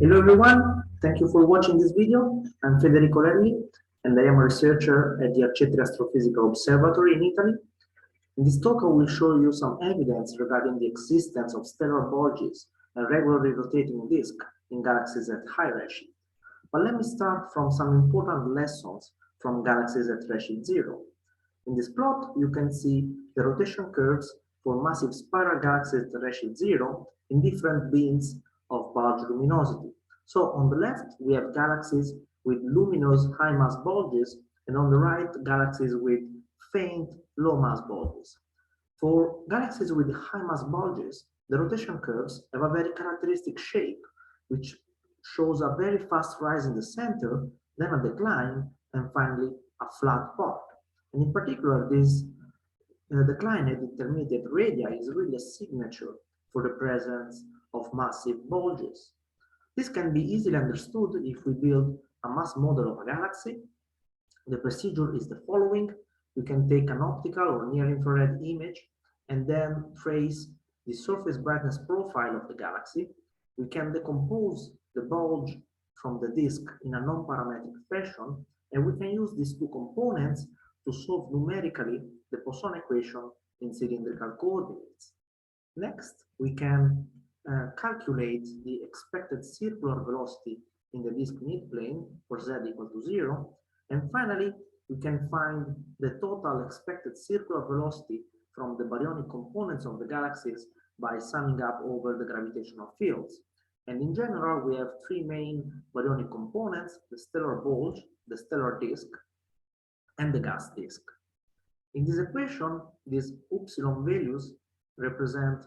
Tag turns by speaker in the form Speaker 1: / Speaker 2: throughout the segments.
Speaker 1: Hello everyone, thank you for watching this video. I'm Federico Lelli and I am a researcher at the Arcetri Astrophysical Observatory in Italy. In this talk I will show you some evidence regarding the existence of stellar bulges and regularly rotating disk in galaxies at high redshift. But let me start from some important lessons from galaxies at redshift 0. In this plot you can see the rotation curves for massive spiral galaxies at redshift 0 in different beams of bulge luminosity. So on the left, we have galaxies with luminous high mass bulges, and on the right, galaxies with faint low mass bulges. For galaxies with high mass bulges, the rotation curves have a very characteristic shape, which shows a very fast rise in the center, then a decline, and finally a flat part. And in particular, this decline at intermediate radii is really a signature for the presence of massive bulges. This can be easily understood if we build a mass model of a galaxy. The procedure is the following. We can take an optical or near-infrared image and then trace the surface brightness profile of the galaxy. We can decompose the bulge from the disk in a non-parametric fashion, and we can use these two components to solve numerically the Poisson equation in cylindrical coordinates. Next, we can calculate the expected circular velocity in the disk midplane for z equal to 0. And finally, we can find the total expected circular velocity from the baryonic components of the galaxies by summing up over the gravitational fields. And in general, we have three main baryonic components: the stellar bulge, the stellar disk, and the gas disk. In this equation, these upsilon values represent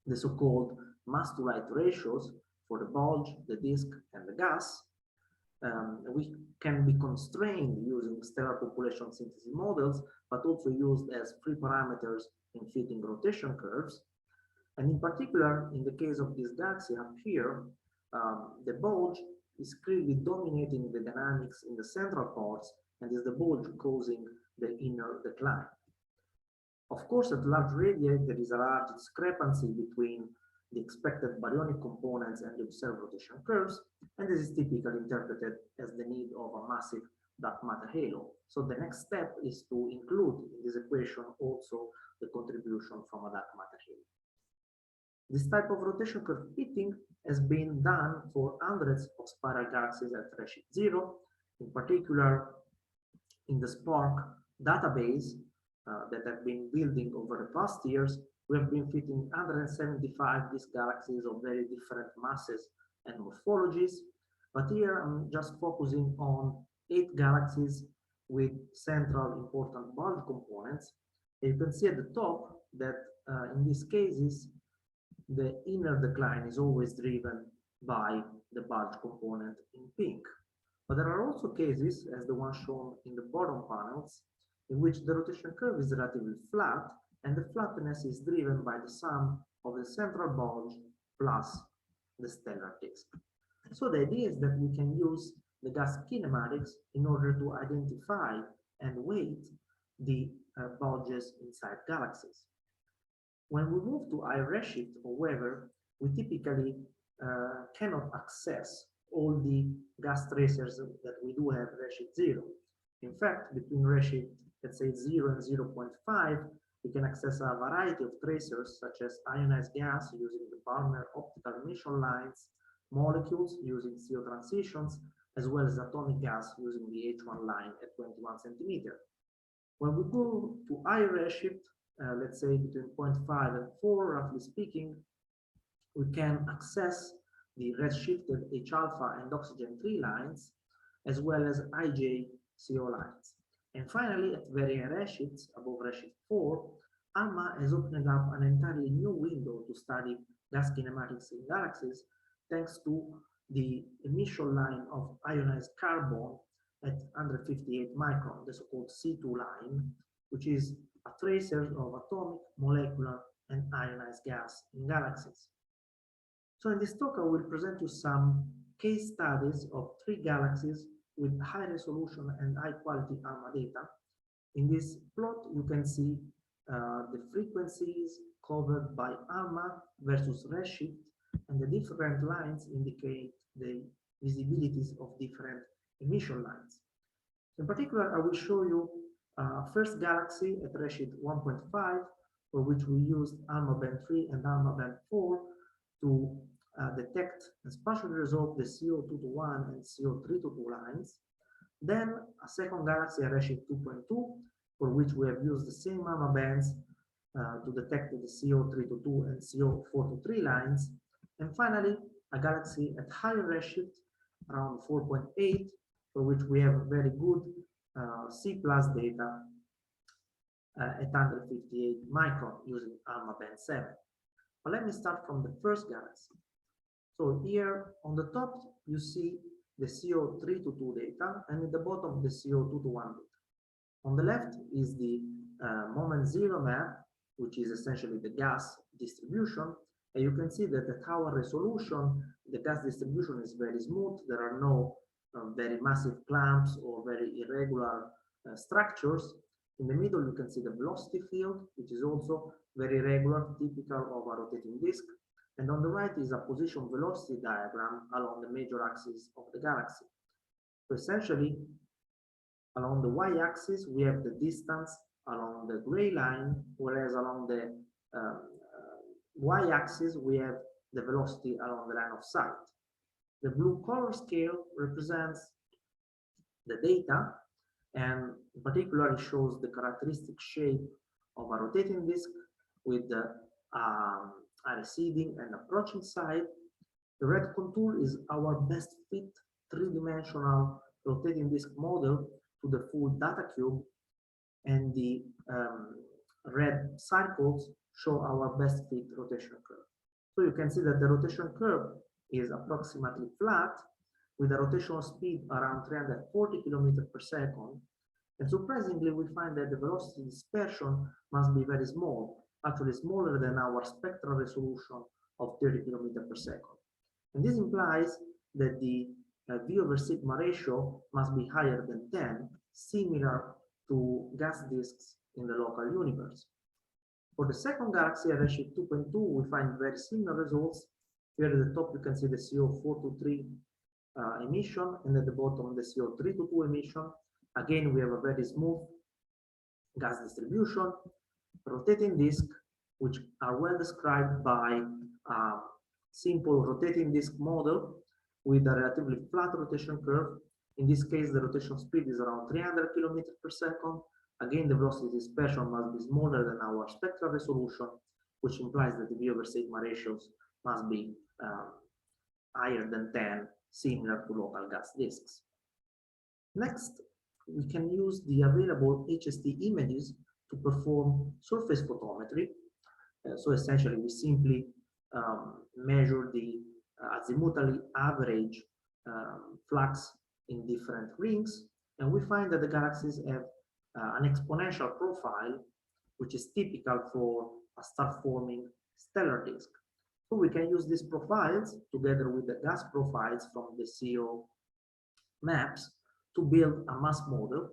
Speaker 1: the so-called mass to light ratios for the bulge, the disk, and the gas. We can be constrained using stellar population synthesis models, but also used as free parameters in fitting rotation curves. And in particular, in the case of this galaxy up here, the bulge is clearly dominating the dynamics in the central parts, and is the bulge causing the inner decline. Of course, at large radii, there is a large discrepancy between the expected baryonic components and the observed rotation curves, and this is typically interpreted as the need of a massive dark matter halo. So the next step is to include in this equation also the contribution from a dark matter halo. This type of rotation curve fitting has been done for hundreds of spiral galaxies at redshift 0, in particular in the SPARC database that have been building over the past years. We have been fitting 175 disk galaxies of very different masses and morphologies, but here I'm just focusing on 8 galaxies with central important bulge components. And you can see at the top that in these cases, the inner decline is always driven by the bulge component in pink. But there are also cases, as the one shown in the bottom panels, in which the rotation curve is relatively flat, and the flatness is driven by the sum of the central bulge plus the stellar disk. So the idea is that we can use the gas kinematics in order to identify and weight the bulges inside galaxies. When we move to high redshift, however, we typically cannot access all the gas tracers that we do have at redshift 0. In fact, between redshift, let's say 0 and 0.5, we can access a variety of tracers such as ionized gas using the Balmer optical emission lines, molecules using CO transitions, as well as atomic gas using the H1 line at 21 centimeter. When we go to high redshift, let's say between 0.5 and 4, roughly speaking, we can access the redshifted H alpha and oxygen 3 lines, as well as IJ CO lines. And finally, at very high redshifts, above redshift 4, ALMA has opened up an entirely new window to study gas kinematics in galaxies, thanks to the emission line of ionized carbon at 158 micron, the so-called C2 line, which is a tracer of atomic, molecular, and ionized gas in galaxies. So in this talk, I will present you some case studies of 3 galaxies with high resolution and high quality ALMA data. In this plot, you can see the frequencies covered by ALMA versus redshift and the different lines indicate the visibilities of different emission lines. In particular, I will show you first galaxy at redshift 1.5, for which we used ALMA band 3 and ALMA band 4 to detect and spatially resolve the CO221 and CO322 lines. Then a second galaxy at redshift 2.2, for which we have used the same ALMA bands to detect the CO322 and CO423 lines. And finally, a galaxy at higher redshift, around 4.8, for which we have very good C+ data at 158 micron using ALMA band 7. But let me start from the first galaxy. So here on the top, you see the CO322 data, and at the bottom, the CO221 data. On the left is the moment zero map, which is essentially the gas distribution. And you can see that at our resolution, the gas distribution is very smooth. There are no very massive clumps or very irregular structures. In the middle, you can see the velocity field, which is also very regular, typical of a rotating disk. And on the right is a position velocity diagram along the major axis of the galaxy. So essentially, along the y-axis, we have the distance along the gray line, whereas along the y-axis, we have the velocity along the line of sight. The blue color scale represents the data, and in particular, it shows the characteristic shape of a rotating disk with the a receding and approaching side. The red contour is our best fit three-dimensional rotating disk model to the full data cube, and the red circles show our best fit rotation curve. So you can see that the rotation curve is approximately flat with a rotational speed around 340 kilometers per second. And surprisingly, we find that the velocity dispersion must be very small, actually smaller than our spectral resolution of 30 kilometers per second. And this implies that the V over sigma ratio must be higher than 10, similar to gas disks in the local universe. For the second galaxy at redshift 2.2, we find very similar results. Here at the top, you can see the CO423 emission, and at the bottom, the CO322 emission. Again, we have a very smooth gas distribution, rotating disk, which are well described by a simple rotating disk model with a relatively flat rotation curve. In this case, the rotation speed is around 300 kilometers per second. Again, the velocity dispersion must be smaller than our spectral resolution, which implies that the V over sigma ratios must be higher than 10, similar to local gas disks. Next, we can use the available HST images to perform surface photometry. So essentially, we simply measure the azimutally average flux in different rings, and we find that the galaxies have an exponential profile, which is typical for a star-forming stellar disk. So we can use these profiles together with the gas profiles from the CO maps to build a mass model.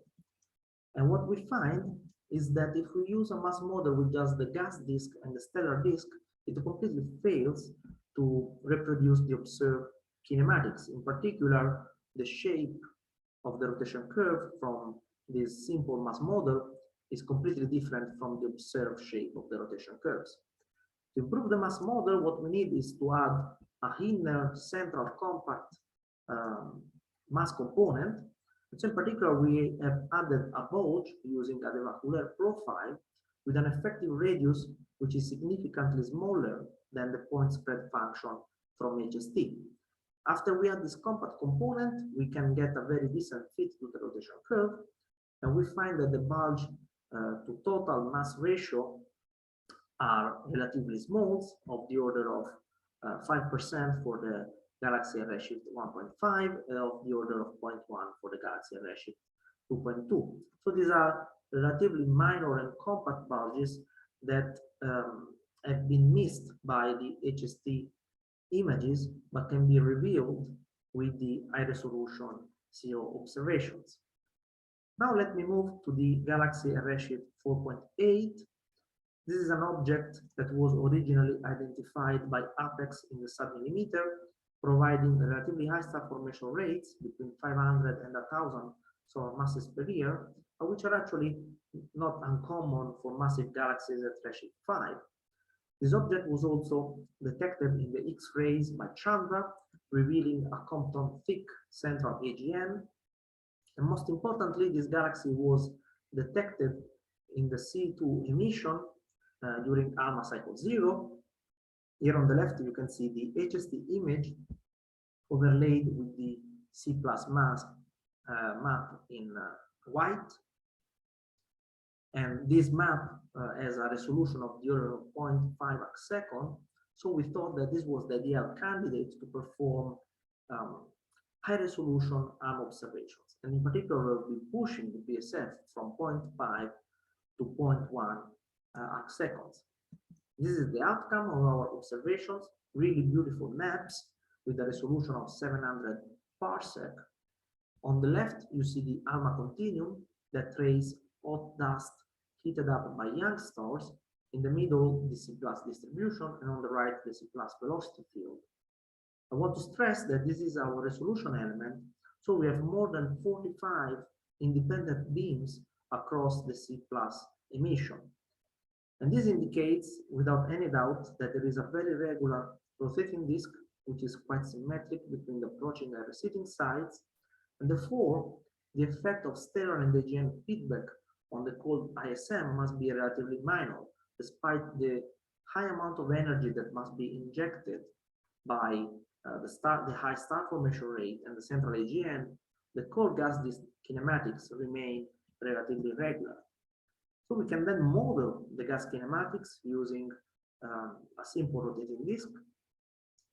Speaker 1: And what we find is that if we use a mass model with just the gas disk and the stellar disk, it completely fails to reproduce the observed kinematics. In particular, the shape of the rotation curve from this simple mass model is completely different from the observed shape of the rotation curves. To improve the mass model, what we need is to add a inner central compact mass component. So in particular, we have added a bulge using a Demacular profile with an effective radius which is significantly smaller than the point spread function from HST. After we add this compact component, we can get a very decent fit to the rotation curve, and we find that the bulge to total mass ratio are relatively small, of the order of 5% for the Galaxy at redshift 1.5, of the order of 0.1 for the Galaxy at redshift 2.2. So these are relatively minor and compact bulges that have been missed by the HST images, but can be revealed with the high resolution CO observations. Now let me move to the Galaxy at redshift 4.8. This is an object that was originally identified by APEX in the sub-millimeter, providing relatively high star formation rates between 500 and 1,000 solar masses per year, which are actually not uncommon for massive galaxies at redshift 5. This object was also detected in the X-rays by Chandra, revealing a Compton-thick central AGN. And most importantly, this galaxy was detected in the C2 emission during ALMA cycle 0. Here on the left, you can see the HST image overlaid with the C plus mass map in white. And this map has a resolution of the order of 0.5 arcsecond. So we thought that this was the ideal candidate to perform high resolution ALMA observations. And in particular, we'll be pushing the PSF from 0.5 to 0.1 arcseconds. This is the outcome of our observations, really beautiful maps with a resolution of 700 parsec. On the left, you see the ALMA continuum that traces hot dust heated up by young stars. In the middle, the C plus distribution, and on the right, the C plus velocity field. I want to stress that this is our resolution element, so we have more than 45 independent beams across the C plus emission. And this indicates, without any doubt, that there is a very regular rotating disk, which is quite symmetric between the approaching and receding sides, and therefore, the effect of stellar and AGN feedback on the cold ISM must be relatively minor, despite the high amount of energy that must be injected by the high star formation rate and the central AGN. The cold gas disk kinematics remain relatively regular. So we can then model the gas kinematics using a simple rotating disk.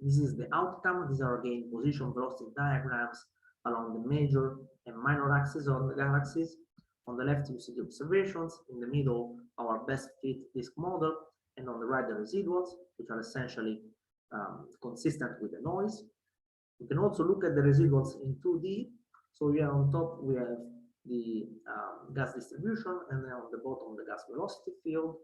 Speaker 1: This is the outcome. These are again position velocity diagrams along the major and minor axes of the galaxies. On the left, you see the observations. In the middle, our best fit disk model, and on the right, the residuals, which are essentially consistent with the noise. You can also look at the residuals in 2D. So here on top, we have the gas distribution, and then on the bottom, the gas velocity field.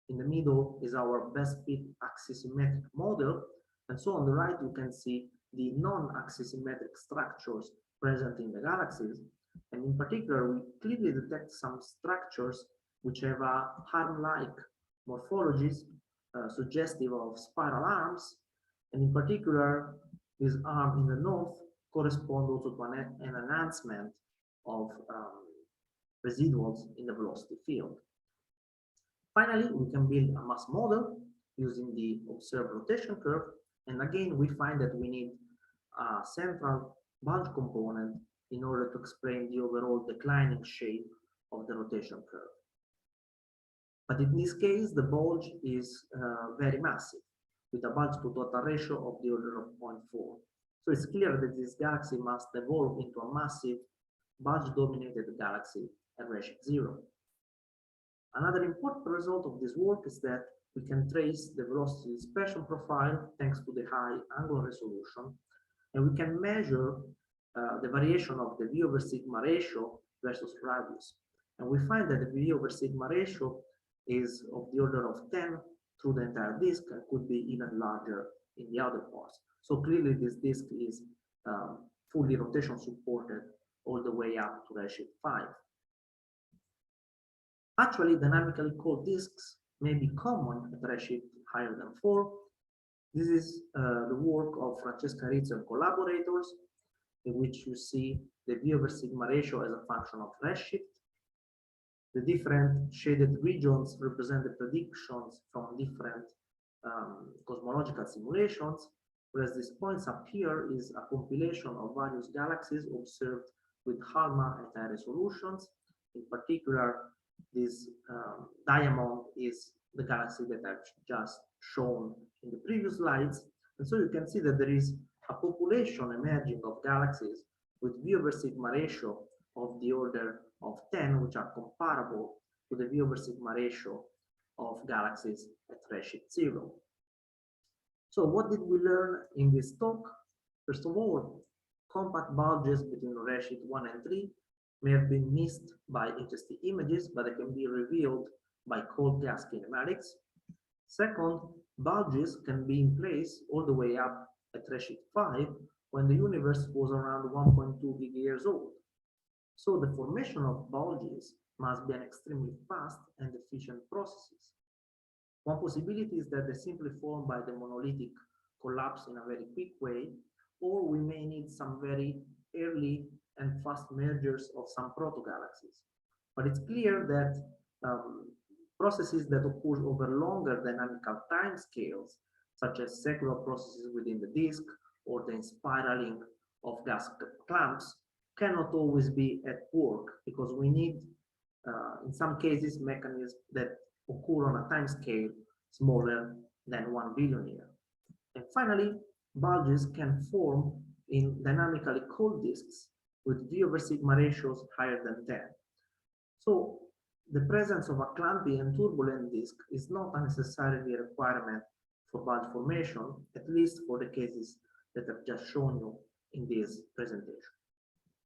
Speaker 1: In the middle is our best fit axisymmetric model. And so on the right, you can see the non-axisymmetric structures present in the galaxies. And in particular, we clearly detect some structures which have a arm-like morphologies suggestive of spiral arms. And in particular, this arm in the north correspond also to an enhancement of residuals in the velocity field. Finally, we can build a mass model using the observed rotation curve. And again, we find that we need a central bulge component in order to explain the overall declining shape of the rotation curve. But in this case, the bulge is very massive, with a bulge to total ratio of the order of 0.4. So it's clear that this galaxy must evolve into a massive bulge-dominated galaxy at redshift 0. Another important result of this work is that we can trace the velocity dispersion profile thanks to the high angular resolution, and we can measure the variation of the V over sigma ratio versus radius. And we find that the V over sigma ratio is of the order of 10 through the entire disk and could be even larger in the outer parts. So clearly this disk is fully rotation supported all the way up to redshift 5. Actually, dynamically cold disks may be common at redshift higher than 4. This is the work of Francesca Rizzo and collaborators, in which you see the V over sigma ratio as a function of redshift. The different shaded regions represent the predictions from different cosmological simulations, whereas these points up here is a compilation of various galaxies observed with ALMA at high resolutions. In particular, this diamond is the galaxy that I've just shown in the previous slides. And so you can see that there is a population emerging of galaxies with V over sigma ratio of the order of 10, which are comparable to the V over sigma ratio of galaxies at redshift 0. So what did we learn in this talk? First of all, compact bulges between redshift 1 and 3 may have been missed by HST images, but they can be revealed by cold gas kinematics. Second, bulges can be in place all the way up at redshift 5 when the universe was around 1.2 gigayears old. So the formation of bulges must be an extremely fast and efficient process. One possibility is that they simply form by the monolithic collapse in a very quick way, or we may need some very early and fast mergers of some proto-galaxies. But it's clear that processes that occur over longer dynamical time scales, such as secular processes within the disk or the spiraling of gas clamps, cannot always be at work because we need, in some cases, mechanisms that occur on a time scale smaller than 1 billion years. And finally, bulges can form in dynamically cold disks with V over sigma ratios higher than 10. So the presence of a clumpy and turbulent disk is not necessarily a requirement for bulge formation, at least for the cases that I've just shown you in this presentation.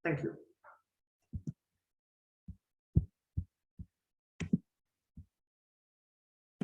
Speaker 1: Thank you.